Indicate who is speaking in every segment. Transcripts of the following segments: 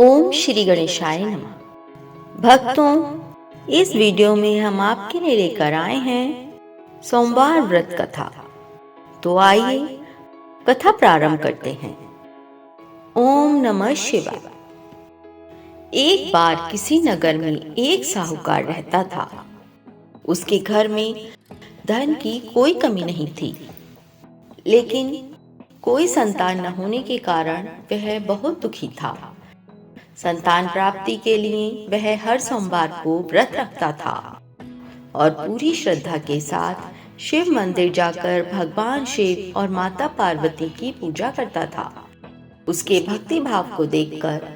Speaker 1: ओम श्री गणेशाय नमः। भक्तों, इस वीडियो में हम आपके लिए लेकर आए हैं सोमवार व्रत कथा। तो आइए कथा प्रारंभ करते हैं। ओम नमः शिवाय। एक बार किसी नगर में एक साहूकार रहता था। उसके घर में धन की कोई कमी नहीं थी, लेकिन कोई संतान न होने के कारण वह बहुत दुखी था। संतान प्राप्ति के लिए वह हर सोमवार को व्रत रखता था और पूरी श्रद्धा के साथ शिव मंदिर जाकर भगवान शिव और माता पार्वती की पूजा करता था। उसके भक्ति भाव को देखकर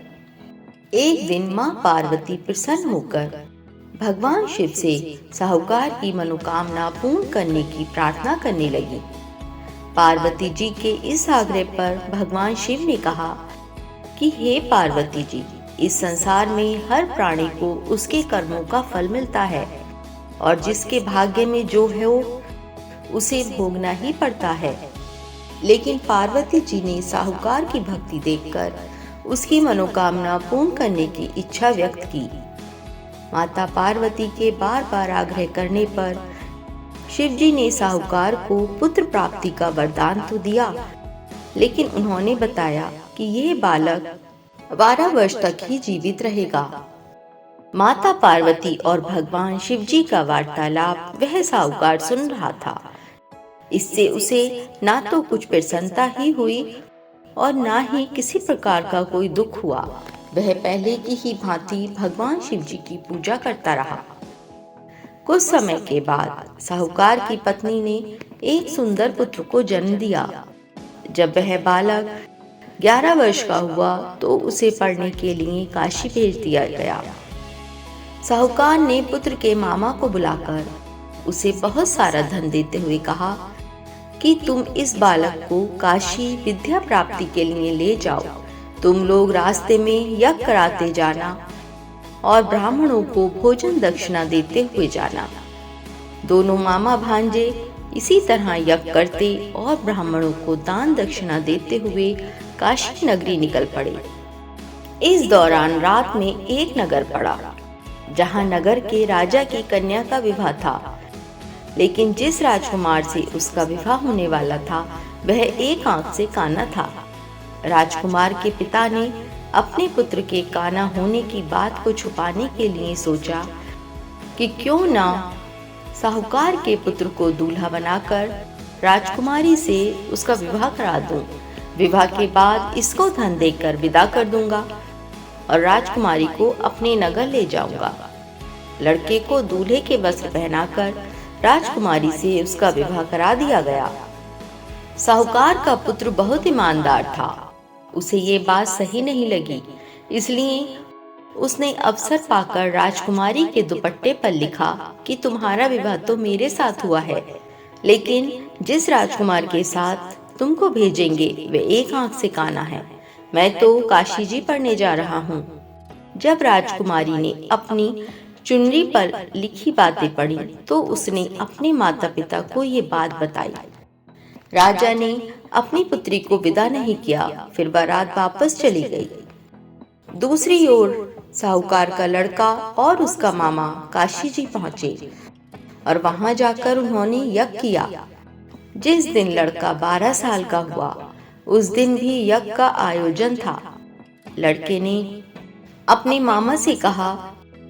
Speaker 1: एक दिन मां पार्वती प्रसन्न होकर भगवान शिव से साहूकार की मनोकामना पूर्ण करने की प्रार्थना करने लगी। पार्वती जी के इस आग्रह पर भगवान शिव ने कहा कि हे पार्वती जी, इस संसार में हर प्राणी को उसके कर्मों का फल मिलता है और जिसके भाग्य में जो है उसे भोगना ही पड़ता है। लेकिन पार्वती जी ने साहूकार की भक्ति देखकर उसकी मनोकामना पूर्ण करने की इच्छा व्यक्त की। माता पार्वती के बार बार आग्रह करने पर शिव जी ने साहूकार को पुत्र प्राप्ति का वरदान तो दिया, लेकिन उन्होंने बताया कि यह बालक 12 वर्ष तक ही जीवित रहेगा। माता पार्वती और भगवान शिव जी का वार्तालाप वह साहूकार सुन रहा था। इससे उसे ना तो कुछ प्रसन्नता ही हुई और ना ही किसी प्रकार का कोई दुख हुआ। वह पहले की ही भांति भगवान शिव जी की पूजा करता रहा। कुछ समय के बाद साहूकार की पत्नी ने एक सुंदर पुत्र को जन्म दिया। जब वह बालक 11 वर्ष का हुआ तो उसे पढ़ने के लिए काशी भेज दिया गया। साहूकार ने पुत्र के मामा को बुलाकर उसे बहुत सारा धन देते हुए कहा कि तुम इस बालक को काशी विद्या प्राप्ति के लिए ले जाओ। तुम लोग रास्ते में यज्ञ कराते जाना और ब्राह्मणों को भोजन दक्षिणा देते हुए जाना। दोनों मामा भांजे इसी तरह यज्ञ करते और ब्राह्मणों को दान दक्षिणा देते हुए काशी नगरी निकल पड़े। इस दौरान रात में एक नगर पड़ा, जहां नगर के राजा की कन्या का विवाह था। लेकिन जिस राजकुमार से उसका विवाह होने वाला था वह एक आंख से काना था। राजकुमार के पिता ने अपने पुत्र के काना होने की बात को छुपाने के लिए सोचा कि क्यों ना साहूकार के पुत्र को दूल्हा बनाकर राजकुमारी से उसका विवाह करा दूं। विवाह के बाद इसको धन देकर विदा कर दूंगा और राजकुमारी को अपने नगर ले जाऊंगा। लड़के को दूल्हे के वस्त्र पहनाकर राजकुमारी से उसका विवाह करा दिया गया। साहूकार का पुत्र बहुत ईमानदार था। उसे ये बात सही नहीं लगी, इसलिए उसने अवसर पाकर राजकुमारी के दुपट्टे पर लिखा कि तुम्हारा विवाह तो मेरे साथ हुआ है, लेकिन जिस राजकुमार के साथ तुमको भेजेंगे वे एक आंख से काना है। मैं तो काशी जी पढ़ने जा रहा हूँ। जब राजकुमारी ने अपनी चुनरी पर लिखी बातें पढ़ी तो उसने अपने माता पिता को ये बात बताई। राजा ने अपनी पुत्री को विदा नहीं किया, फिर बारात वापस चली गई। दूसरी ओर साहूकार का लड़का और उसका मामा काशी जी पहुंचे और वहां जाकर उन्होंने यज्ञ किया। जिस दिन लड़का 12 साल का हुआ उस दिन भी यज्ञ का आयोजन था। लड़के ने अपने मामा से कहा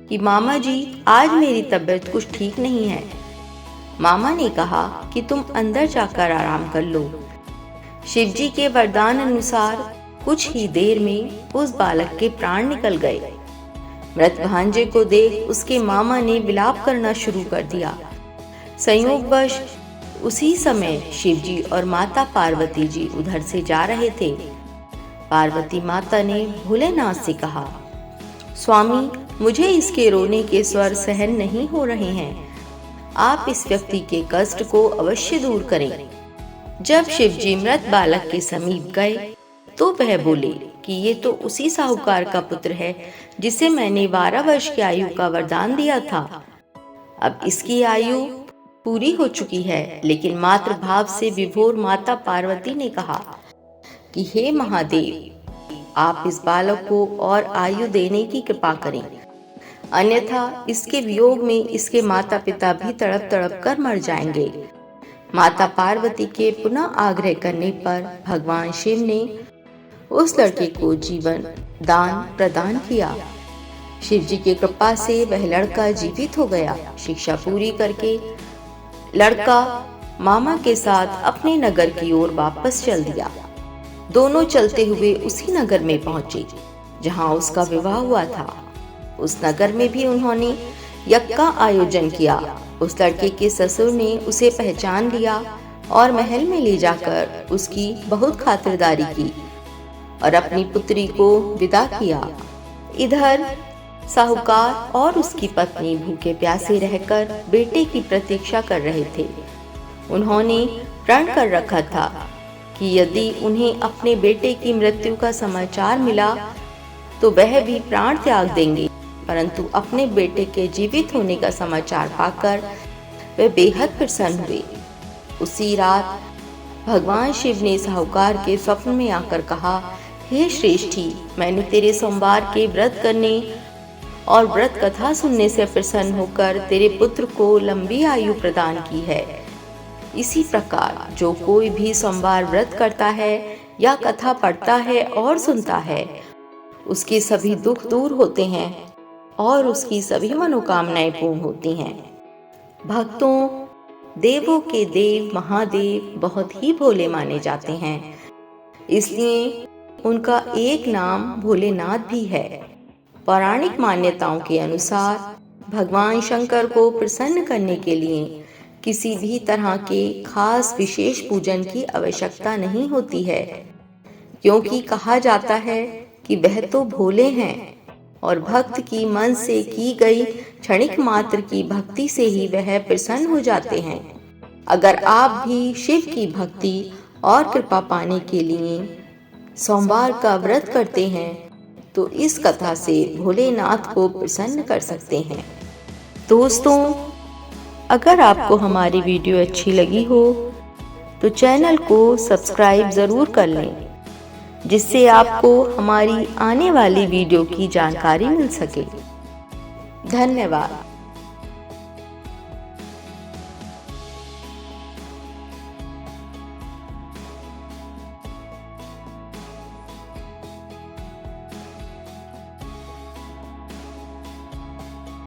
Speaker 1: कि मामा जी, आज मेरी तबीयत कुछ ठीक नहीं है। मामा ने कहा कि तुम अंदर जाकर आराम कर लो। शिव जी के वरदान अनुसार कुछ ही देर में उस बालक के प्राण निकल गए। मृत भांजे को देख उसके मामा ने विलाप करना शुरू कर दिया। संयोगवश उसी समय शिव जी और माता पार्वती जी उधर से जा रहे थे। पार्वती माता ने भोलेनाथ से कहा, स्वामी, मुझे इसके रोने के स्वर सहन नहीं हो रहे हैं। आप इस व्यक्ति के कष्ट को अवश्य दूर करें। जब शिव जी मृत बालक के समीप गए तो वह बोले कि ये तो उसी साहूकार का पुत्र है जिसे मैंने 12 वर्ष की आयु का वरदान दिया था। अब इसकी आयु पूरी हो चुकी है। लेकिन मातृभाव से विभोर माता पार्वती ने कहा कि हे महादेव, आप इस बालक को और आयु देने की कृपा करें, अन्यथा इसके वियोग में इसके माता पिता भी तड़प तड़प कर मर जाएंगे। माता पार्वती के पुनः आग्रह करने पर भगवान शिव ने उस लड़के को जीवन दान प्रदान किया। शिव जी की कृपा से वह लड़का जीवित हो गया। शिक्षा पूरी करके लड़का मामा के साथ अपने नगर की ओर वापस चल दिया। दोनों चलते हुए उसी नगर में पहुंचे जहां उसका विवाह हुआ था। उस नगर में भी उन्होंने यज्ञ का आयोजन किया। उस लड़के के ससुर ने उसे पहचान लिया और महल में ले जाकर उसकी बहुत खातिरदारी की और अपनी पुत्री को विदा किया। इधर साहूकार और उसकी पत्नी भूखे प्यासे रहकर बेटे की प्रतीक्षा कर रहे थे। उन्होंने प्रण कर रखा था कि यदि उन्हें अपने बेटे की मृत्यु का समाचार मिला तो वह भी प्राण त्याग देंगे, परंतु अपने बेटे के जीवित होने का समाचार पाकर वे बेहद प्रसन्न हुए। उसी रात भगवान शिव ने साहूकार के स्वप्न में आकर कहा, हे श्रेष्ठी, मैंने तेरे सोमवार के व्रत करने और व्रत कथा सुनने से प्रसन्न होकर तेरे पुत्र को लंबी आयु प्रदान की है। इसी प्रकार जो कोई भी सोमवार व्रत करता है या कथा पढ़ता है और सुनता है, उसके सभी दुख दूर होते हैं और उसकी सभी मनोकामनाएं पूर्ण होती हैं। भक्तों, देवों के देव महादेव बहुत ही भोले माने जाते हैं, इसलिए उनका एक नाम भोलेनाथ भी है। पौराणिक मान्यताओं के अनुसार भगवान शंकर को प्रसन्न करने के लिए किसी भी तरह के खास विशेष पूजन की आवश्यकता नहीं होती है, क्योंकि कहा जाता है कि वह तो भोले हैं और भक्त की मन से की गई क्षणिक मात्र की भक्ति से ही वह प्रसन्न हो जाते हैं। अगर आप भी शिव की भक्ति और कृपा पाने के लिए सोमवार का व्रत करते हैं तो इस कथा से भोलेनाथ को प्रसन्न कर सकते हैं। दोस्तों, अगर आपको हमारी वीडियो अच्छी लगी हो तो चैनल को सब्सक्राइब ज़रूर कर लें, जिससे आपको हमारी आने वाली वीडियो की जानकारी मिल सके। धन्यवाद।